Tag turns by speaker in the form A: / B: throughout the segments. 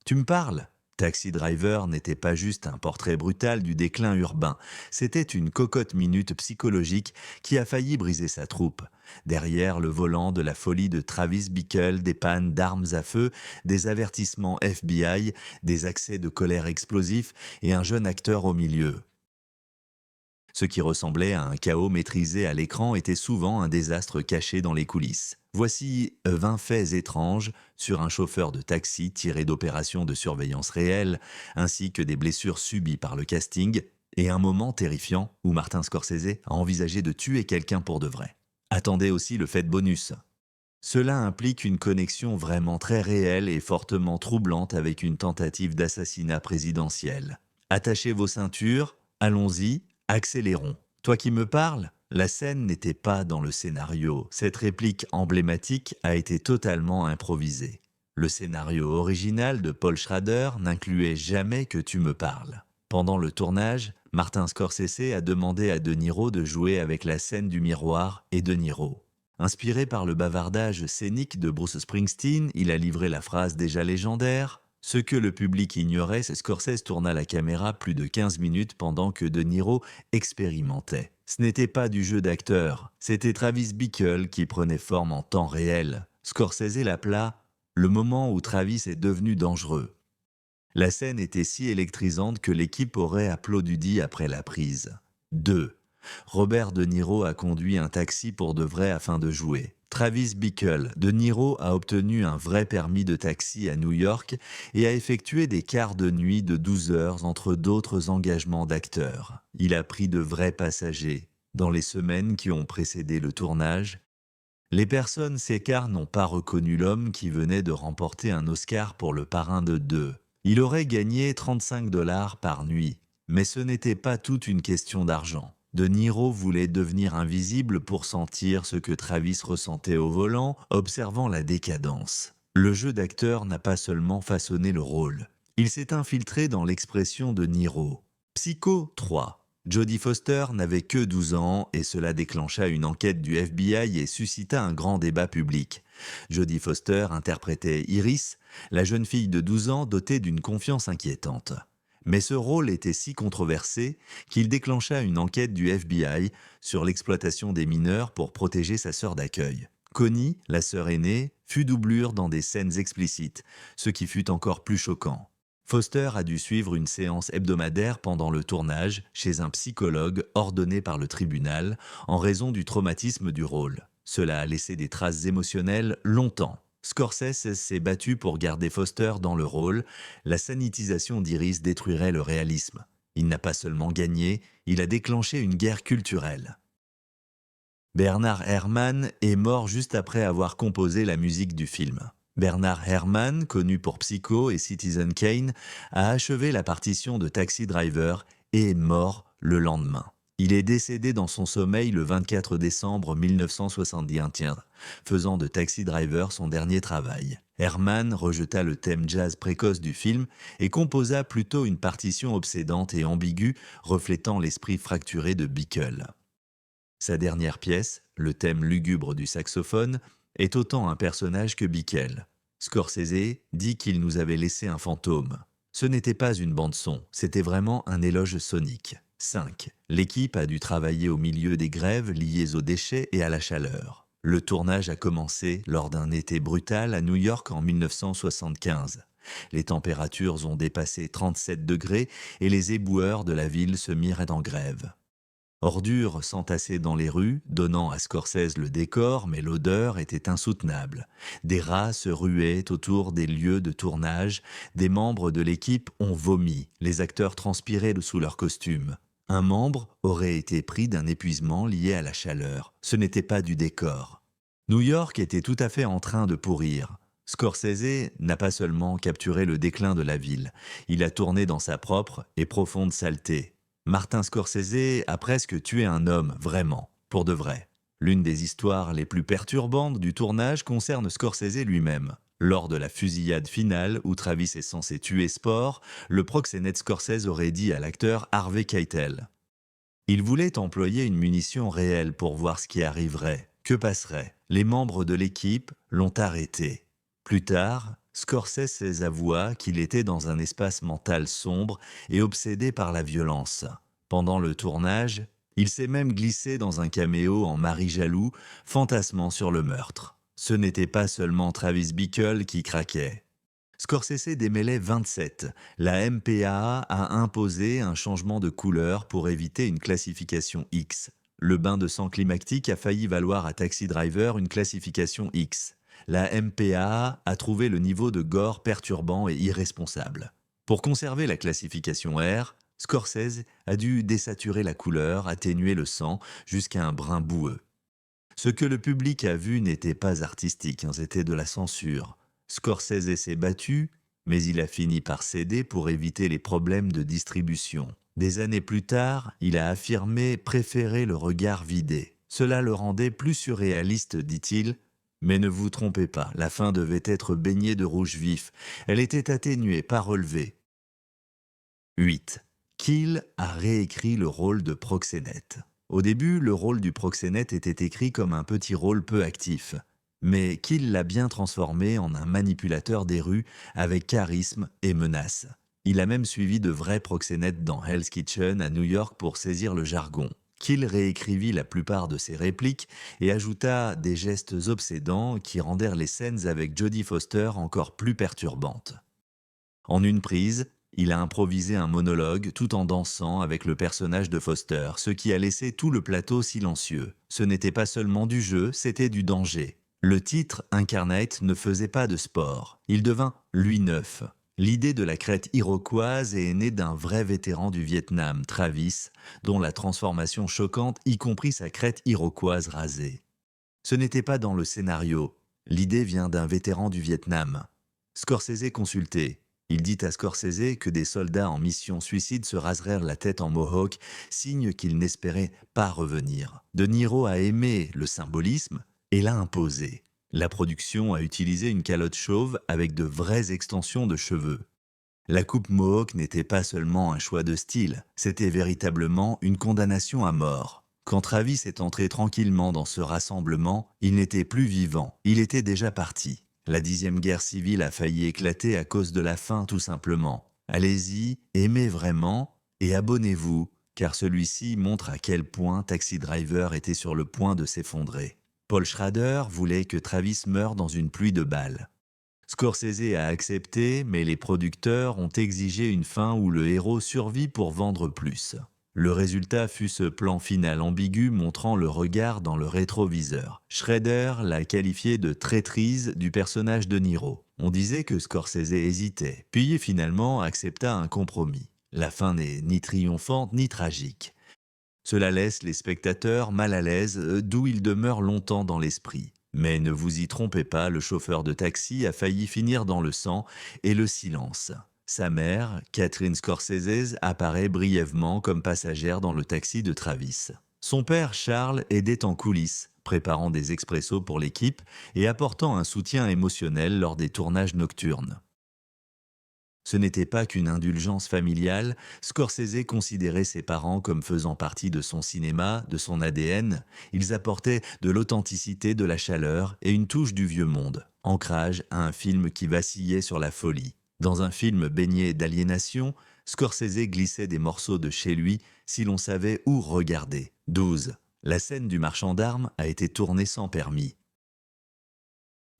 A: Tu me parles? Taxi Driver n'était pas juste un portrait brutal du déclin urbain, c'était une cocotte minute psychologique qui a failli briser sa troupe. Derrière le volant de la folie de Travis Bickle, des pannes d'armes à feu, des avertissements FBI, des accès de colère explosifs et un jeune acteur au milieu. Ce qui ressemblait à un chaos maîtrisé à l'écran était souvent un désastre caché dans les coulisses. Voici 20 faits étranges sur un chauffeur de taxi tiré d'opérations de surveillance réelles, ainsi que des blessures subies par le casting, et un moment terrifiant où Martin Scorsese a envisagé de tuer quelqu'un pour de vrai. Attendez aussi le fait bonus. Cela implique une connexion vraiment très réelle et fortement troublante avec une tentative d'assassinat présidentiel. Attachez vos ceintures, allons-y, accélérons. Toi qui me parles, la scène n'était pas dans le scénario. Cette réplique emblématique a été totalement improvisée. Le scénario original de Paul Schrader n'incluait jamais que tu me parles. Pendant le tournage, Martin Scorsese a demandé à De Niro de jouer avec la scène du miroir et De Niro. Inspiré par le bavardage scénique de Bruce Springsteen, il a livré la phrase déjà légendaire. Ce que le public ignorait, c'est que Scorsese tourna la caméra plus de 15 minutes pendant que De Niro expérimentait. Ce n'était pas du jeu d'acteur, c'était Travis Bickle qui prenait forme en temps réel. Scorsese l'appela le moment où Travis est devenu dangereux. La scène était si électrisante que l'équipe aurait applaudi après la prise. 2. Robert De Niro a conduit un taxi pour de vrai afin de jouer. Travis Bickle, De Niro a obtenu un vrai permis de taxi à New York et a effectué des quarts de nuit de 12 heures entre d'autres engagements d'acteurs. Il a pris de vrais passagers. Dans les semaines qui ont précédé le tournage, les personnes s'écartent n'ont pas reconnu l'homme qui venait de remporter un Oscar pour Le Parrain de 2. Il aurait gagné 35 $ par nuit. Mais ce n'était pas toute une question d'argent. De Niro voulait devenir invisible pour sentir ce que Travis ressentait au volant, observant la décadence. Le jeu d'acteur n'a pas seulement façonné le rôle. Il s'est infiltré dans l'expression de Niro. Psycho 3. Jodie Foster n'avait que 12 ans et cela déclencha une enquête du FBI et suscita un grand débat public. Jodie Foster interprétait Iris, la jeune fille de 12 ans dotée d'une confiance inquiétante. Mais ce rôle était si controversé qu'il déclencha une enquête du FBI sur l'exploitation des mineurs pour protéger sa sœur d'accueil. Connie, la sœur aînée, fut doublure dans des scènes explicites, ce qui fut encore plus choquant. Foster a dû suivre une séance hebdomadaire pendant le tournage chez un psychologue ordonné par le tribunal en raison du traumatisme du rôle. Cela a laissé des traces émotionnelles longtemps. Scorsese s'est battu pour garder Foster dans le rôle. La sanitisation d'Iris détruirait le réalisme. Il n'a pas seulement gagné, il a déclenché une guerre culturelle. Bernard Herrmann est mort juste après avoir composé la musique du film. Bernard Herrmann, connu pour Psycho et Citizen Kane, a achevé la partition de Taxi Driver et est mort le lendemain. Il est décédé dans son sommeil le 24 décembre 1971, faisant de Taxi Driver son dernier travail. Herrmann rejeta le thème jazz précoce du film et composa plutôt une partition obsédante et ambiguë reflétant l'esprit fracturé de Bickle. Sa dernière pièce, le thème lugubre du saxophone, est autant un personnage que Bickle. Scorsese dit qu'il nous avait laissé un fantôme. Ce n'était pas une bande-son, c'était vraiment un éloge sonique. 5. L'équipe a dû travailler au milieu des grèves liées aux déchets et à la chaleur. Le tournage a commencé lors d'un été brutal à New York en 1975. Les températures ont dépassé 37 degrés et les éboueurs de la ville se mirent en grève. Ordures s'entassaient dans les rues, donnant à Scorsese le décor, mais l'odeur était insoutenable. Des rats se ruaient autour des lieux de tournage, des membres de l'équipe ont vomi, les acteurs transpiraient sous leurs costumes. Un membre aurait été pris d'un épuisement lié à la chaleur. Ce n'était pas du décor. New York était tout à fait en train de pourrir. Scorsese n'a pas seulement capturé le déclin de la ville, il a tourné dans sa propre et profonde saleté. Martin Scorsese a presque tué un homme, vraiment, pour de vrai. L'une des histoires les plus perturbantes du tournage concerne Scorsese lui-même. Lors de la fusillade finale où Travis est censé tuer Spore, le proxénète Scorsese aurait dit à l'acteur Harvey Keitel. Il voulait employer une munition réelle pour voir ce qui arriverait. Que passerait? Les membres de l'équipe l'ont arrêté. Plus tard, Scorsese avoua qu'il était dans un espace mental sombre et obsédé par la violence. Pendant le tournage, il s'est même glissé dans un caméo en mari jaloux, fantasmant sur le meurtre. Ce n'était pas seulement Travis Bickle qui craquait. Scorsese démêlait 27. La MPAA a imposé un changement de couleur pour éviter une classification X. Le bain de sang climactique a failli valoir à Taxi Driver une classification X. La MPAA a trouvé le niveau de gore perturbant et irresponsable. Pour conserver la classification R, Scorsese a dû désaturer la couleur, atténuer le sang jusqu'à un brun boueux. Ce que le public a vu n'était pas artistique, c'était de la censure. Scorsese s'est battu, mais il a fini par céder pour éviter les problèmes de distribution. Des années plus tard, il a affirmé préférer le regard vidé. Cela le rendait plus surréaliste, dit-il. Mais ne vous trompez pas, la fin devait être baignée de rouge vif. Elle était atténuée, pas relevée. 8. Keel a réécrit le rôle de proxénète. Au début, le rôle du proxénète était écrit comme un petit rôle peu actif. Mais Keel l'a bien transformé en un manipulateur des rues avec charisme et menace. Il a même suivi de vrais proxénètes dans Hell's Kitchen à New York pour saisir le jargon. Keel réécrivit la plupart de ses répliques et ajouta des gestes obsédants qui rendèrent les scènes avec Jodie Foster encore plus perturbantes. En une prise, il a improvisé un monologue tout en dansant avec le personnage de Foster, ce qui a laissé tout le plateau silencieux. Ce n'était pas seulement du jeu, c'était du danger. Le titre Incarnate ne faisait pas de sport. Il devint lui neuf. L'idée de la crête iroquoise est née d'un vrai vétéran du Vietnam, Travis, dont la transformation choquante y compris sa crête iroquoise rasée. Ce n'était pas dans le scénario. L'idée vient d'un vétéran du Vietnam. Scorsese consulté. Il dit à Scorsese que des soldats en mission suicide se rasèrent la tête en mohawk, signe qu'ils n'espéraient pas revenir. De Niro a aimé le symbolisme et l'a imposé. La production a utilisé une calotte chauve avec de vraies extensions de cheveux. La coupe mohawk n'était pas seulement un choix de style, c'était véritablement une condamnation à mort. Quand Travis est entré tranquillement dans ce rassemblement, il n'était plus vivant, il était déjà parti. La 10e guerre civile a failli éclater à cause de la faim tout simplement. Allez-y, aimez vraiment et abonnez-vous, car celui-ci montre à quel point Taxi Driver était sur le point de s'effondrer. Paul Schrader voulait que Travis meure dans une pluie de balles. Scorsese a accepté, mais les producteurs ont exigé une fin où le héros survit pour vendre plus. Le résultat fut ce plan final ambigu montrant le regard dans le rétroviseur. Schrader l'a qualifié de traîtrise du personnage de Niro. On disait que Scorsese hésitait, puis finalement accepta un compromis. La fin n'est ni triomphante ni tragique. Cela laisse les spectateurs mal à l'aise, d'où ils demeurent longtemps dans l'esprit. Mais ne vous y trompez pas, le chauffeur de taxi a failli finir dans le sang et le silence. Sa mère, Catherine Scorsese, apparaît brièvement comme passagère dans le taxi de Travis. Son père, Charles, aidait en coulisses, préparant des expressos pour l'équipe et apportant un soutien émotionnel lors des tournages nocturnes. Ce n'était pas qu'une indulgence familiale, Scorsese considérait ses parents comme faisant partie de son cinéma, de son ADN. Ils apportaient de l'authenticité, de la chaleur et une touche du vieux monde. Ancrage à un film qui vacillait sur la folie. Dans un film baigné d'aliénation, Scorsese glissait des morceaux de chez lui si l'on savait où regarder. 12. La scène du marchand d'armes a été tournée sans permis.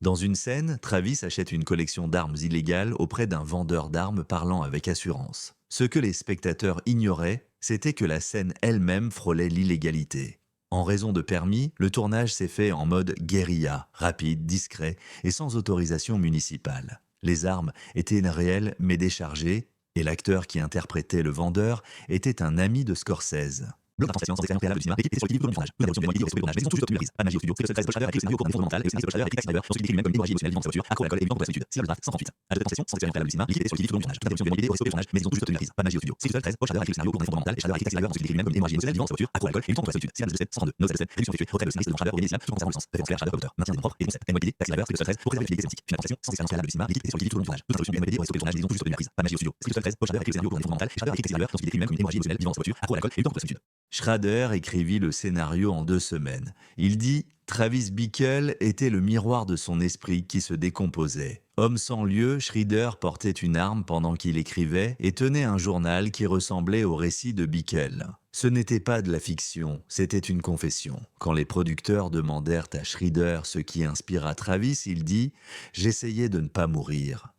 A: Dans une scène, Travis achète une collection d'armes illégales auprès d'un vendeur d'armes parlant avec assurance. Ce que les spectateurs ignoraient, c'était que la scène elle-même frôlait l'illégalité. En raison de permis, le tournage s'est fait en mode guérilla, rapide, discret et sans autorisation municipale. Les armes étaient réelles mais déchargées, et l'acteur qui interprétait le vendeur était un ami de Scorsese. Bloc d'intention sans expérience préalable du cinéma, l'équipe était sur le tout au long du tournage. Peu d'interruption du tournage, mais ils ont tout juste obtenu la prise. Pas de magie au studio. C'est le stress, Paul Schrader a écrit le scénario pour un fondamental, et aussi Paul Schrader a écrit Taxi Driver, lorsqu'il décrit lui-même comme une hémorragie émotionnelle vivant dans sa voiture, accro à l'alcool et vivant contre la solitude. C'est le graphe 138. À de concession sans expérience préalable du cinéma, l'équipe était sur le tout au long du tournage. Peu d'interruption du idée au tournage, mais ils ont tout juste obtenu la prise. Pas de magie au studio. C'est le 13, Paul Schrader a écrit le scénario pour un fondamental, et Schrader a écrit Taxi Driver, lorsqu'il décrit lui-même comme une hémorragie émotionnelle vivant dans sa voiture, accro à l'alcool et vivant contre la solitude. C'est la 132. Nos scène, réduction effectuée, retrait le scénariste de Schrader au Schrader, tout en conservant le sens. Référence claire Schrader auteur. Maintien des noms propres et concept. NYPD, Taxi Driver, c'est le 13, pour préserver l'utilité sémantique. Fin de concession sans expérience préalable du cinéma, l'équipe était sur le tout au long du tournage. Peu d'interruption du NYPD au tournage, mais ils ont tout juste obtenu la prise. Pas de magie au studio. C'est le 13, Paul Schrader a écrit le scénario pour un fondamental, et Schrader a écrit Taxi Driver, lorsqu'il décrit lui-même comme une hémorragie émotionnelle vivant dans sa voiture, accro à l'alcool et vivant contre la solitude. Schrader écrivit le scénario en 2 semaines. Il dit Travis Bickle était le miroir de son esprit qui se décomposait. Homme sans lieu, Schrader portait une arme pendant qu'il écrivait et tenait un journal qui ressemblait au récit de Bickle. Ce n'était pas de la fiction, c'était une confession. Quand les producteurs demandèrent à Schrader ce qui inspira Travis, il dit « J'essayais de ne pas mourir ».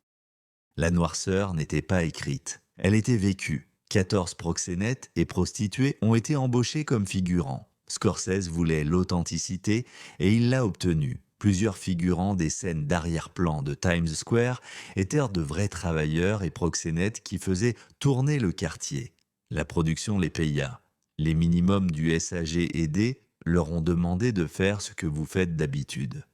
A: La noirceur n'était pas écrite, elle était vécue. 14 proxénètes et prostituées ont été embauchés comme figurants. Scorsese voulait l'authenticité et il l'a obtenue. Plusieurs figurants des scènes d'arrière-plan de Times Square étaient de vrais travailleurs et proxénètes qui faisaient tourner le quartier. La production les paya. Les minimums du SAG&D leur ont demandé de faire ce que vous faites d'habitude.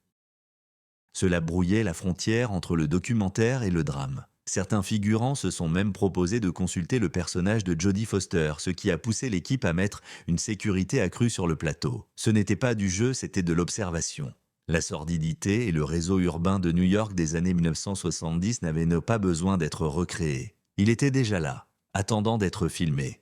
A: Cela brouillait la frontière entre le documentaire et le drame. Certains figurants se sont même proposés de consulter le personnage de Jodie Foster, ce qui a poussé l'équipe à mettre une sécurité accrue sur le plateau. Ce n'était pas du jeu, c'était de l'observation. La sordidité et le réseau urbain de New York des années 1970 n'avaient pas besoin d'être recréés. Il était déjà là, attendant d'être filmé.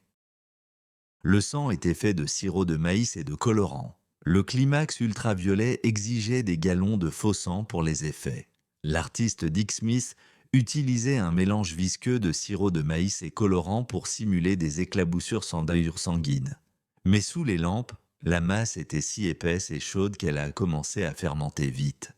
A: Le sang était fait de sirop de maïs et de colorants. Le climax ultraviolet exigeait des gallons de faux sang pour les effets. L'artiste Dick Smith utilisait un mélange visqueux de sirop de maïs et colorant pour simuler des éclaboussures sans d'allure sanguine. Mais sous les lampes, la masse était si épaisse et chaude qu'elle a commencé à fermenter vite.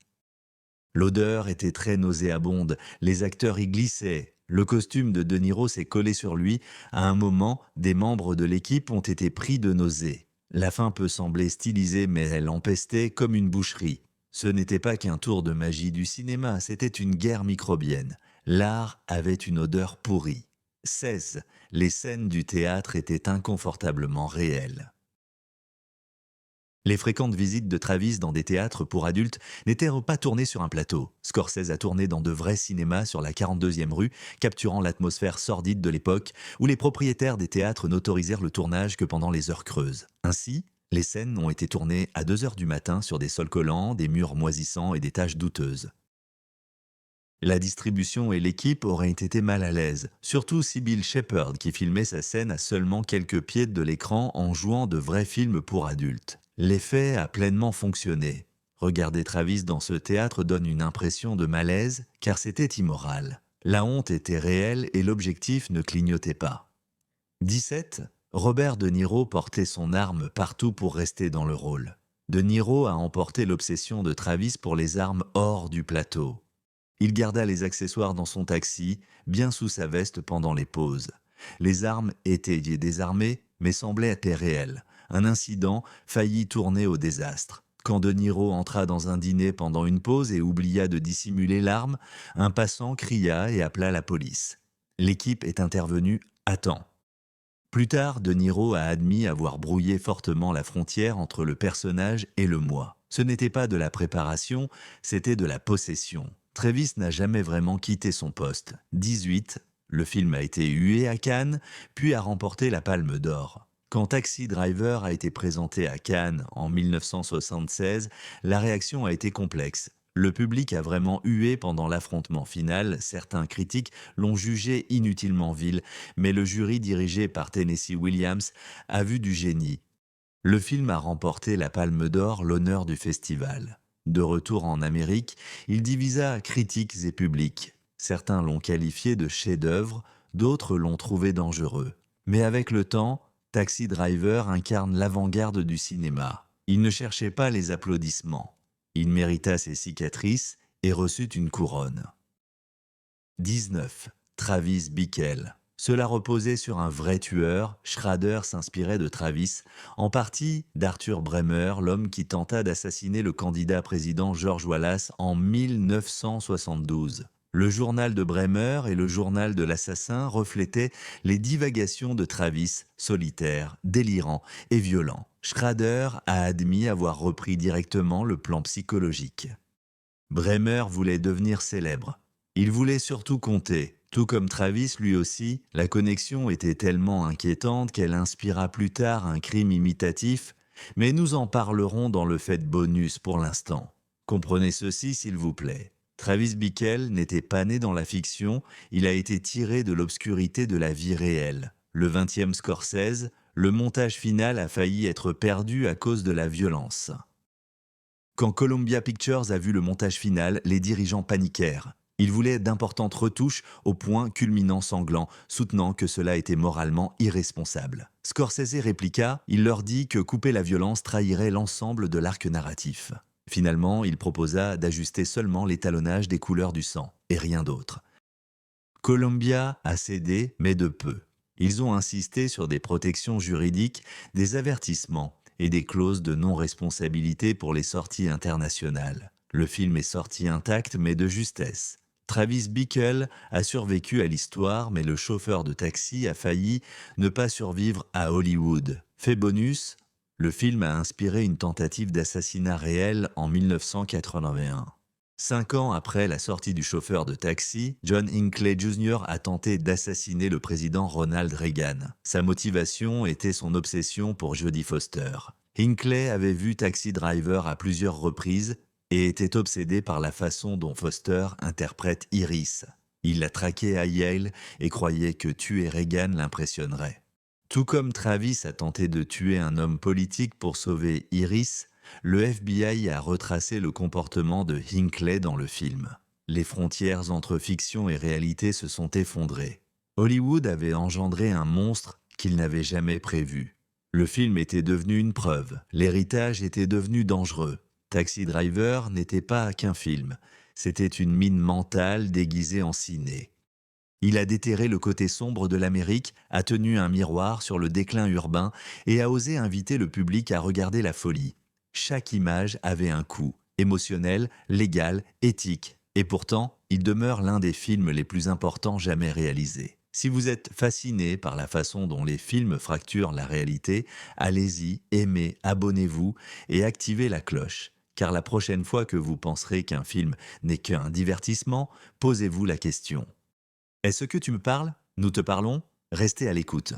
A: L'odeur était très nauséabonde, les acteurs y glissaient. Le costume de Niro s'est collé sur lui. À un moment, des membres de l'équipe ont été pris de nausées. La fin peut sembler stylisée, mais elle empestait comme une boucherie. Ce n'était pas qu'un tour de magie du cinéma, c'était une guerre microbienne. L'art avait une odeur pourrie. 16. Les scènes du théâtre étaient inconfortablement réelles. Les fréquentes visites de Travis dans des théâtres pour adultes n'étaient pas tournées sur un plateau. Scorsese a tourné dans de vrais cinémas sur la 42e rue, capturant l'atmosphère sordide de l'époque où les propriétaires des théâtres n'autorisèrent le tournage que pendant les heures creuses. Ainsi, les scènes ont été tournées à 2 heures du matin sur des sols collants, des murs moisissants et des taches douteuses. La distribution et l'équipe auraient été mal à l'aise, surtout Sybil Shepherd qui filmait sa scène à seulement quelques pieds de l'écran en jouant de vrais films pour adultes. L'effet a pleinement fonctionné. Regarder Travis dans ce théâtre donne une impression de malaise car c'était immoral. La honte était réelle et l'objectif ne clignotait pas. 17. Robert De Niro portait son arme partout pour rester dans le rôle. De Niro a emporté l'obsession de Travis pour les armes hors du plateau. Il garda les accessoires dans son taxi, bien sous sa veste pendant les pauses. Les armes étaient désarmées, mais semblaient être réelles. Un incident faillit tourner au désastre. Quand De Niro entra dans un dîner pendant une pause et oublia de dissimuler l'arme, un passant cria et appela la police. L'équipe est intervenue à temps. Plus tard, De Niro a admis avoir brouillé fortement la frontière entre le personnage et le moi. Ce n'était pas de la préparation, c'était de la possession. Travis n'a jamais vraiment quitté son poste. 18. Le film a été hué à Cannes, puis a remporté la Palme d'Or. Quand Taxi Driver a été présenté à Cannes en 1976, la réaction a été complexe. Le public a vraiment hué pendant l'affrontement final, certains critiques l'ont jugé inutilement vil, mais le jury dirigé par Tennessee Williams a vu du génie. Le film a remporté la Palme d'Or, l'honneur du festival. De retour en Amérique, il divisa critiques et publics. Certains l'ont qualifié de chef-d'œuvre, d'autres l'ont trouvé dangereux. Mais avec le temps, Taxi Driver incarne l'avant-garde du cinéma. Il ne cherchait pas les applaudissements. Il mérita ses cicatrices et reçut une couronne. 19. Travis Bickle. Cela reposait sur un vrai tueur. Schrader s'inspirait de Travis, en partie d'Arthur Bremer, l'homme qui tenta d'assassiner le candidat président George Wallace en 1972. Le journal de Bremer et le journal de l'assassin reflétaient les divagations de Travis, solitaire, délirant et violent. Schrader a admis avoir repris directement le plan psychologique. Bremer voulait devenir célèbre. Il voulait surtout compter. Tout comme Travis, lui aussi, la connexion était tellement inquiétante qu'elle inspira plus tard un crime imitatif, mais nous en parlerons dans le fait bonus pour l'instant. Comprenez ceci s'il vous plaît. Travis Bickle n'était pas né dans la fiction, il a été tiré de l'obscurité de la vie réelle. Le 20e Scorsese, le montage final a failli être perdu à cause de la violence. Quand Columbia Pictures a vu le montage final, les dirigeants paniquèrent. Ils voulaient d'importantes retouches au point culminant sanglant, soutenant que cela était moralement irresponsable. Scorsese répliqua, il leur dit que couper la violence trahirait l'ensemble de l'arc narratif. Finalement, il proposa d'ajuster seulement l'étalonnage des couleurs du sang, et rien d'autre. Columbia a cédé, mais de peu. Ils ont insisté sur des protections juridiques, des avertissements et des clauses de non-responsabilité pour les sorties internationales. Le film est sorti intact, mais de justesse. Travis Bickle a survécu à l'histoire, mais le chauffeur de taxi a failli ne pas survivre à Hollywood. Fait bonus, le film a inspiré une tentative d'assassinat réel en 1981. 5 ans après la sortie du chauffeur de taxi, John Hinckley Jr. a tenté d'assassiner le président Ronald Reagan. Sa motivation était son obsession pour Jodie Foster. Hinckley avait vu Taxi Driver à plusieurs reprises et était obsédé par la façon dont Foster interprète Iris. Il la traquait à Yale et croyait que tuer Reagan l'impressionnerait. Tout comme Travis a tenté de tuer un homme politique pour sauver Iris, le FBI a retracé le comportement de Hinckley dans le film. Les frontières entre fiction et réalité se sont effondrées. Hollywood avait engendré un monstre qu'il n'avait jamais prévu. Le film était devenu une preuve, l'héritage était devenu dangereux. Taxi Driver n'était pas qu'un film, c'était une mine mentale déguisée en ciné. Il a déterré le côté sombre de l'Amérique, a tenu un miroir sur le déclin urbain et a osé inviter le public à regarder la folie. Chaque image avait un coût, émotionnel, légal, éthique. Et pourtant, il demeure l'un des films les plus importants jamais réalisés. Si vous êtes fasciné par la façon dont les films fracturent la réalité, allez-y, aimez, abonnez-vous et activez la cloche. Car la prochaine fois que vous penserez qu'un film n'est qu'un divertissement, posez-vous la question. Est-ce que tu me parles? Nous te parlons? Restez à l'écoute.